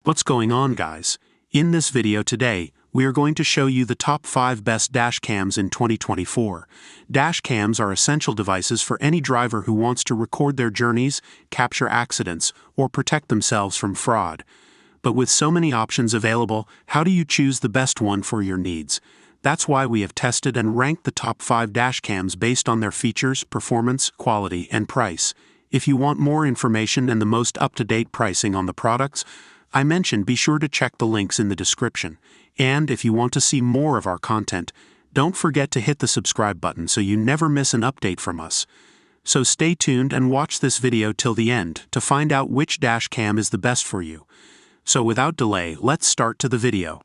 What's going on, guys? In this video today, we are going to show you the top 5 best dash cams in 2024. Dash cams are essential devices for any driver who wants to record their journeys, capture accidents, or protect themselves from fraud. But with so many options available, how do you choose the best one for your needs? That's why we have tested and ranked the top 5 dash cams based on their features, performance, quality, and price. If you want more information and the most up-to-date pricing on the products I mentioned, be sure to check the links in the description. And if you want to see more of our content, don't forget to hit the subscribe button so you never miss an update from us. So stay tuned and watch this video till the end to find out which dash cam is the best for you. So without delay, let's start to the video.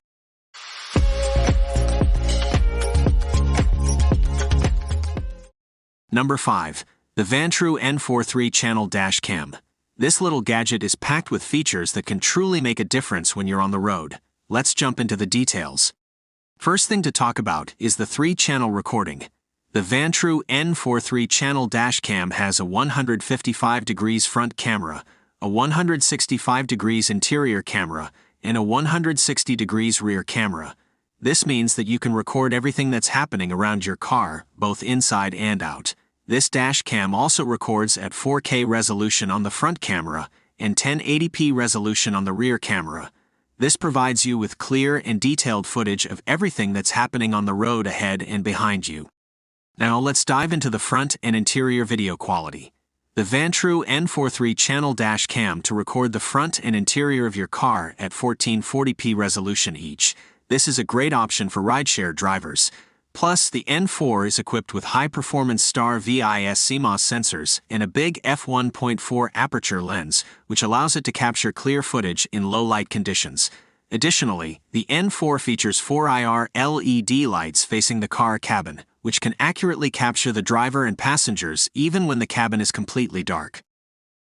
Number 5. The Vantrue N4 3-channel dash cam. This little gadget is packed with features that can truly make a difference when you're on the road. Let's jump into the details. First thing to talk about is the 3-channel recording. The Vantrue N4 3-channel dash cam has a 155 degrees front camera, a 165 degrees interior camera, and a 160 degrees rear camera. This means that you can record everything that's happening around your car, both inside and out. This dash cam also records at 4K resolution on the front camera and 1080p resolution on the rear camera. This provides you with clear and detailed footage of everything that's happening on the road ahead and behind you. Now let's dive into the front and interior video quality. The Vantrue N4 3-channel dash cam to record the front and interior of your car at 1440p resolution each. This is a great option for rideshare drivers. Plus, the N4 is equipped with high-performance Star VIS CMOS sensors and a big f1.4 aperture lens, which allows it to capture clear footage in low-light conditions. Additionally, the N4 features 4 IR LED lights facing the car cabin, which can accurately capture the driver and passengers even when the cabin is completely dark.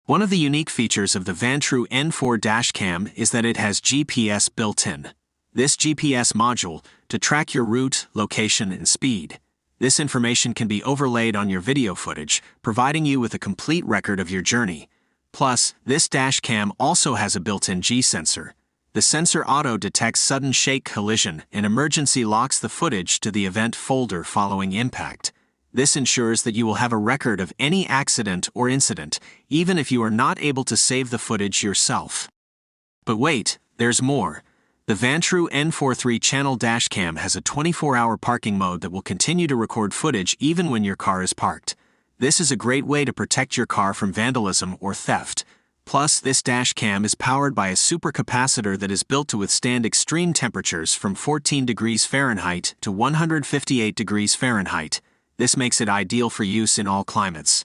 One of the unique features of the Vantrue N4 dashcam is that it has GPS built in. This GPS module to track your route, location, and speed. This information can be overlaid on your video footage, providing you with a complete record of your journey. Plus, this dash cam also has a built-in G sensor. The sensor auto-detects sudden shake collision and emergency locks the footage to the event folder following impact. This ensures that you will have a record of any accident or incident, even if you are not able to save the footage yourself. But wait, there's more. The Vantrue N4 3-channel dashcam has a 24-hour parking mode that will continue to record footage even when your car is parked. This is a great way to protect your car from vandalism or theft. Plus, this dashcam is powered by a supercapacitor that is built to withstand extreme temperatures from 14 degrees Fahrenheit to 158 degrees Fahrenheit. This makes it ideal for use in all climates.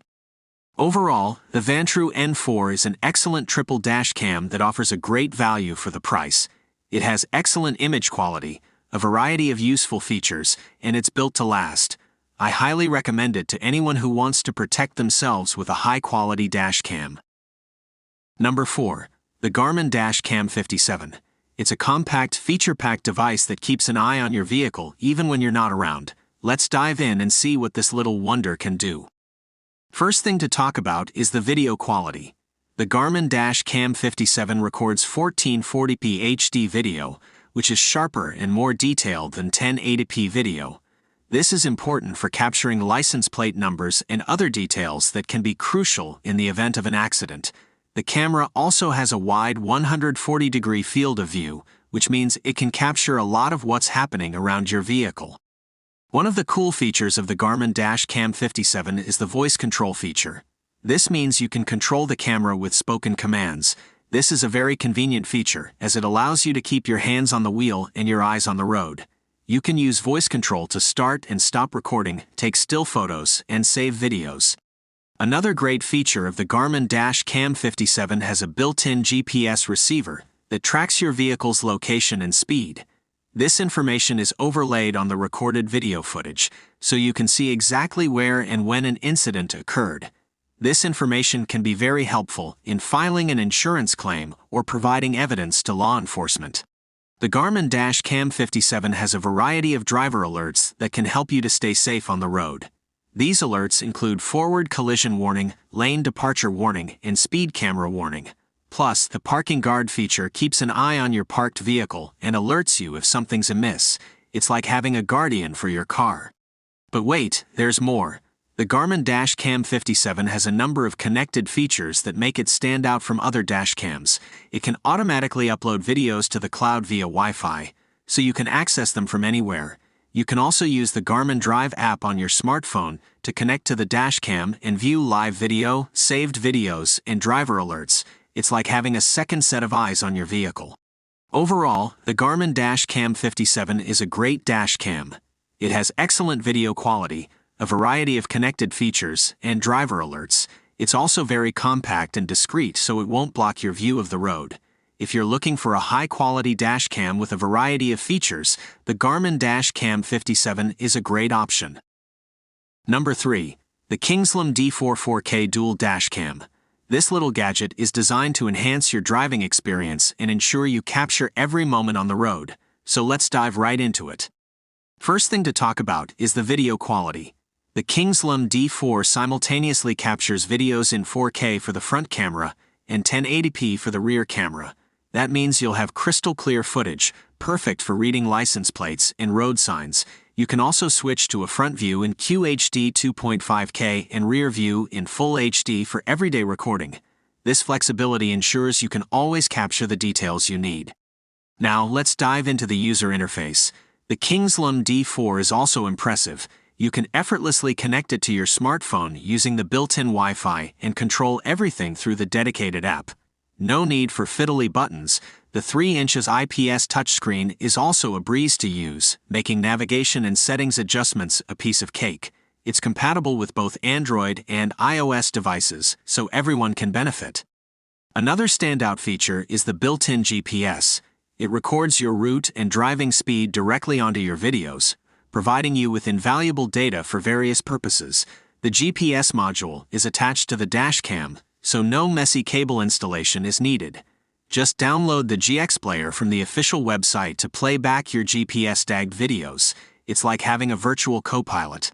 Overall, the Vantrue N4 is an excellent triple dashcam that offers a great value for the price. It has excellent image quality, a variety of useful features, and it's built to last. I highly recommend it to anyone who wants to protect themselves with a high-quality dash cam. Number 4. The Garmin Dash Cam 57. It's a compact, feature-packed device that keeps an eye on your vehicle even when you're not around. Let's dive in and see what this little wonder can do. First thing to talk about is the video quality. The Garmin Dash Cam 57 records 1440p HD video, which is sharper and more detailed than 1080p video. This is important for capturing license plate numbers and other details that can be crucial in the event of an accident. The camera also has a wide 140-degree field of view, which means it can capture a lot of what's happening around your vehicle. One of the cool features of the Garmin Dash Cam 57 is the voice control feature. This means you can control the camera with spoken commands. This is a very convenient feature, as it allows you to keep your hands on the wheel and your eyes on the road. You can use voice control to start and stop recording, take still photos, and save videos. Another great feature of the Garmin Dash Cam 57 has a built-in GPS receiver that tracks your vehicle's location and speed. This information is overlaid on the recorded video footage, so you can see exactly where and when an incident occurred. This information can be very helpful in filing an insurance claim or providing evidence to law enforcement. The Garmin Dash Cam 57 has a variety of driver alerts that can help you to stay safe on the road. These alerts include forward collision warning, lane departure warning, and speed camera warning. Plus, the parking guard feature keeps an eye on your parked vehicle and alerts you if something's amiss. It's like having a guardian for your car. But wait, there's more. The Garmin Dash Cam 57 has a number of connected features that make it stand out from other dash cams. It can automatically upload videos to the cloud via Wi-Fi, so you can access them from anywhere. You can also use the Garmin Drive app on your smartphone to connect to the dash cam and view live video, saved videos, and driver alerts. It's like having a second set of eyes on your vehicle. Overall, the Garmin Dash Cam 57 is a great dash cam. It has excellent video quality, a variety of connected features, and driver alerts. It's also very compact and discreet, so it won't block your view of the road. If you're looking for a high-quality dash cam with a variety of features, the Garmin Dash Cam 57 is a great option. Number 3. The Kingslim D4 4K Dual Dash Cam. This little gadget is designed to enhance your driving experience and ensure you capture every moment on the road. So let's dive right into it. First thing to talk about is the video quality. The Kingslim D4 simultaneously captures videos in 4K for the front camera and 1080p for the rear camera. That means you'll have crystal clear footage, perfect for reading license plates and road signs. You can also switch to a front view in QHD 2.5K and rear view in Full HD for everyday recording. This flexibility ensures you can always capture the details you need. Now let's dive into the user interface. The Kingslim D4 is also impressive. You can effortlessly connect it to your smartphone using the built-in Wi-Fi and control everything through the dedicated app. No need for fiddly buttons. The 3 inches IPS touchscreen is also a breeze to use, making navigation and settings adjustments a piece of cake. It's compatible with both Android and iOS devices, so everyone can benefit. Another standout feature is the built-in GPS. It records your route and driving speed directly onto your videos, providing you with invaluable data for various purposes. The GPS module is attached to the dash cam, so no messy cable installation is needed. Just download the GX player from the official website to play back your GPS-tagged videos. It's like having a virtual co-pilot.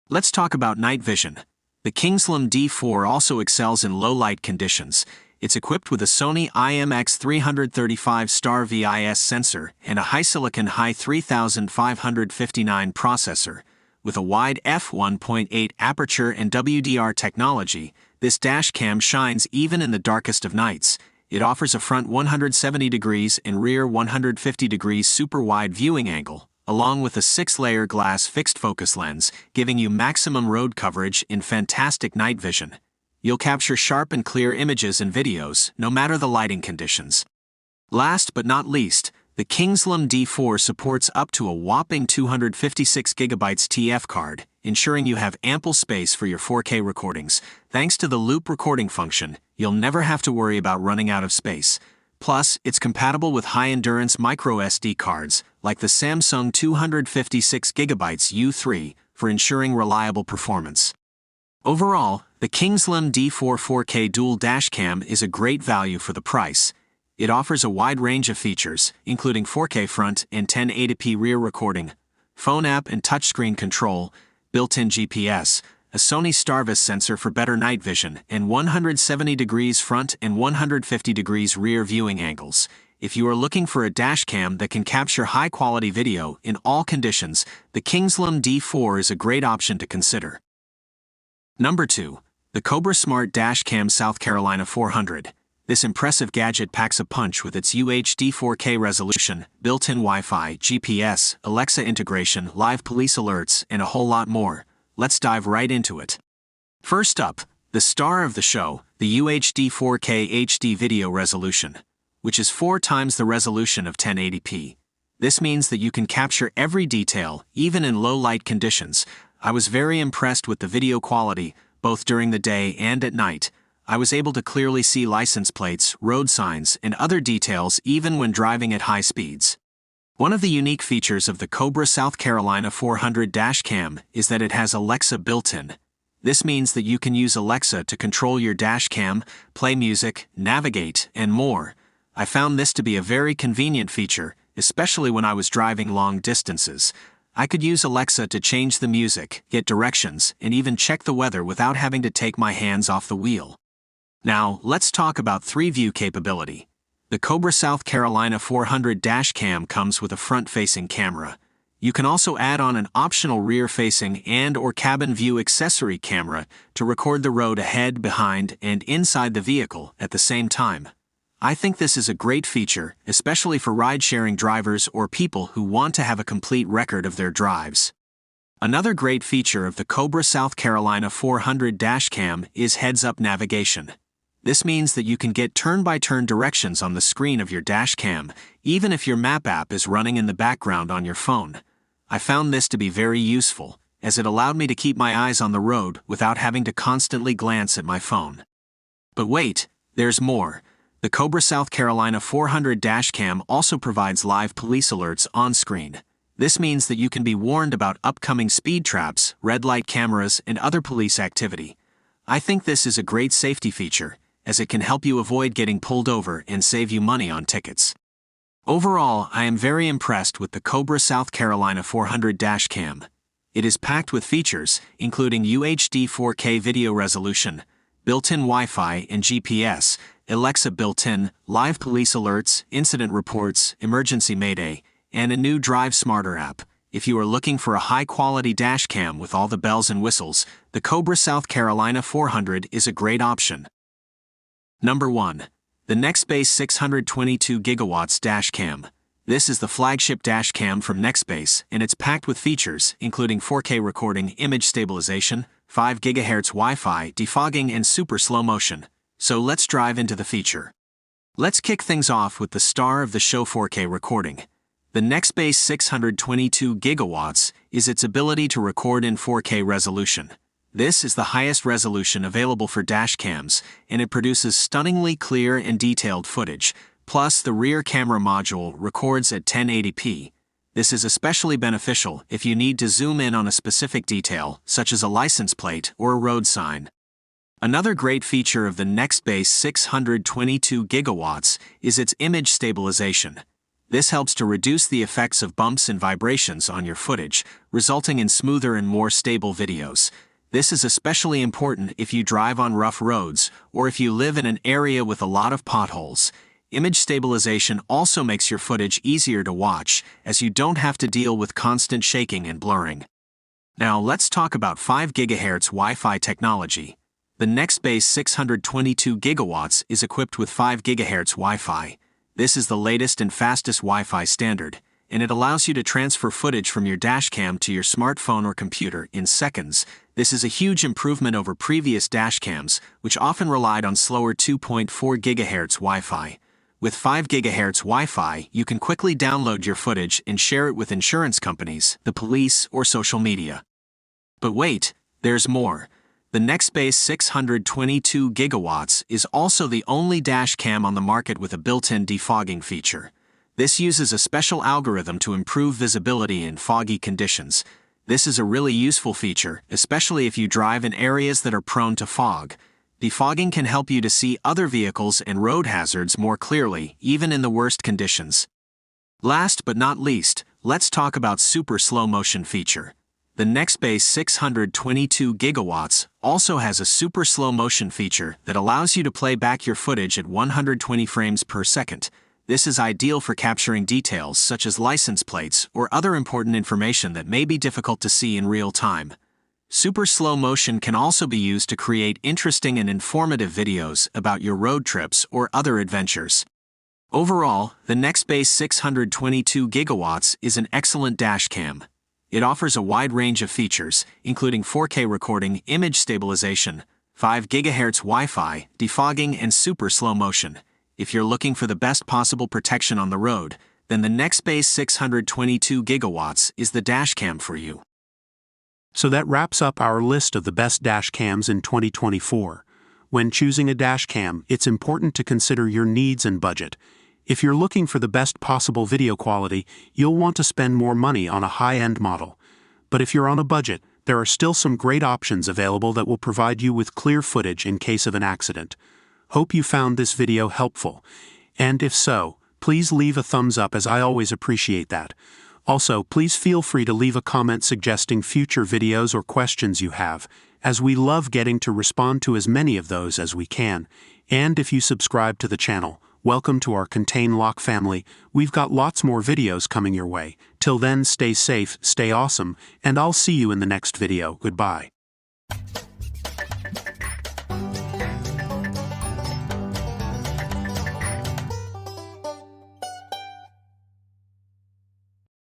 Let's talk about night vision. The Kingslim D4 also excels in low-light conditions. It's equipped with a Sony IMX335 Star VIS sensor and a HiSilicon Hi3559 processor. With a wide f1.8 aperture and WDR technology, this dash cam shines even in the darkest of nights. It offers a front 170 degrees and rear 150 degrees super wide viewing angle, along with a 6-layer glass fixed focus lens, giving you maximum road coverage in fantastic night vision. You'll capture sharp and clear images and videos, no matter the lighting conditions. Last but not least, the Kingslim D4 supports up to a whopping 256GB TF card, ensuring you have ample space for your 4K recordings. Thanks to the loop recording function, you'll never have to worry about running out of space. Plus, it's compatible with high-endurance microSD cards, like the Samsung 256GB U3, for ensuring reliable performance. Overall, the Kingslim D4 4K Dual Dash Cam is a great value for the price. It offers a wide range of features, including 4K front and 1080p rear recording, phone app and touchscreen control, built-in GPS, a Sony Starvis sensor for better night vision, and 170 degrees front and 150 degrees rear viewing angles. If you are looking for a dash cam that can capture high-quality video in all conditions, the Kingslim D4 is a great option to consider. Number 2. The Cobra Smart Dash Cam South Carolina 400. This impressive gadget packs a punch with its UHD 4K resolution, built-in Wi-Fi, GPS, Alexa integration, live police alerts, and a whole lot more. Let's dive right into it. First up, the star of the show, the UHD 4K HD video resolution, which is 4 times the resolution of 1080p. This means that you can capture every detail, even in low-light conditions. I was very impressed with the video quality, both during the day and at night. I was able to clearly see license plates, road signs, and other details even when driving at high speeds. One of the unique features of the Cobra South Carolina 400 dash cam is that it has Alexa built-in. This means that you can use Alexa to control your dash cam, play music, navigate, and more. I found this to be a very convenient feature, especially when I was driving long distances. I could use Alexa to change the music, get directions, and even check the weather without having to take my hands off the wheel. Now, let's talk about 3-view capability. The Cobra SC 400 Dash Cam comes with a front-facing camera. You can also add on an optional rear-facing and/or cabin view accessory camera to record the road ahead, behind, and inside the vehicle at the same time. I think this is a great feature, especially for ride-sharing drivers or people who want to have a complete record of their drives. Another great feature of the Cobra SC 400 Dash Cam is heads-up navigation. This means that you can get turn-by-turn directions on the screen of your dash cam, even if your map app is running in the background on your phone. I found this to be very useful, as it allowed me to keep my eyes on the road without having to constantly glance at my phone. But wait, there's more. The Cobra SC 400 Dash Cam also provides live police alerts on screen. This means that you can be warned about upcoming speed traps, red light cameras, and other police activity. I think this is a great safety feature, as it can help you avoid getting pulled over and save you money on tickets. Overall, I am very impressed with the Cobra SC 400 Dash Cam. It is packed with features, including UHD 4K video resolution, built-in Wi-Fi and GPS, Alexa built-in, live police alerts, incident reports, emergency mayday, and a new Drive Smarter app. If you are looking for a high-quality dash cam with all the bells and whistles, the Cobra SC 400 is a great option. Number 1. The Nextbase 622GW Dash Cam. This is the flagship dash cam from Nextbase, and it's packed with features, including 4K recording, image stabilization, 5 GHz Wi-Fi, defogging, and super slow motion. So let's dive into the feature. Let's kick things off with the star of the show, 4K recording. The Nextbase 622GW is its ability to record in 4K resolution. This is the highest resolution available for dash cams, and it produces stunningly clear and detailed footage. Plus, the rear camera module records at 1080p. This is especially beneficial if you need to zoom in on a specific detail, such as a license plate or a road sign. Another great feature of the Nextbase 622GW is its image stabilization. This helps to reduce the effects of bumps and vibrations on your footage, resulting in smoother and more stable videos. This is especially important if you drive on rough roads or if you live in an area with a lot of potholes. Image stabilization also makes your footage easier to watch, as you don't have to deal with constant shaking and blurring. Now let's talk about 5 GHz Wi-Fi technology. The Nextbase 622GW is equipped with 5 GHz Wi-Fi. This is the latest and fastest Wi-Fi standard, and it allows you to transfer footage from your dashcam to your smartphone or computer in seconds. This is a huge improvement over previous dashcams, which often relied on slower 2.4 GHz Wi-Fi. With 5 GHz Wi-Fi, you can quickly download your footage and share it with insurance companies, the police, or social media. But wait, there's more. The Nextbase 622GW is also the only dash cam on the market with a built-in defogging feature. This uses a special algorithm to improve visibility in foggy conditions. This is a really useful feature, especially if you drive in areas that are prone to fog. Defogging can help you to see other vehicles and road hazards more clearly, even in the worst conditions. Last but not least, let's talk about super slow motion feature. The Nextbase 622GW also has a super slow motion feature that allows you to play back your footage at 120 frames per second. This is ideal for capturing details such as license plates or other important information that may be difficult to see in real time. Super slow motion can also be used to create interesting and informative videos about your road trips or other adventures. Overall, the Nextbase 622GW is an excellent dash cam. It offers a wide range of features, including 4K recording, image stabilization, 5 GHz Wi-Fi, defogging, and super slow motion. If you're looking for the best possible protection on the road, then the Nextbase 622GW is the dash cam for you. So that wraps up our list of the best dash cams in 2024. When choosing a dash cam, it's important to consider your needs and budget. If you're looking for the best possible video quality, you'll want to spend more money on a high-end model. But if you're on a budget, there are still some great options available that will provide you with clear footage in case of an accident. Hope you found this video helpful. And if so, please leave a thumbs up, as I always appreciate that. Also, please feel free to leave a comment suggesting future videos or questions you have, as we love getting to respond to as many of those as we can. And if you subscribe to the channel, welcome to our Contain Lock family. We've got lots more videos coming your way. Till then, stay safe, stay awesome, and I'll see you in the next video. Goodbye.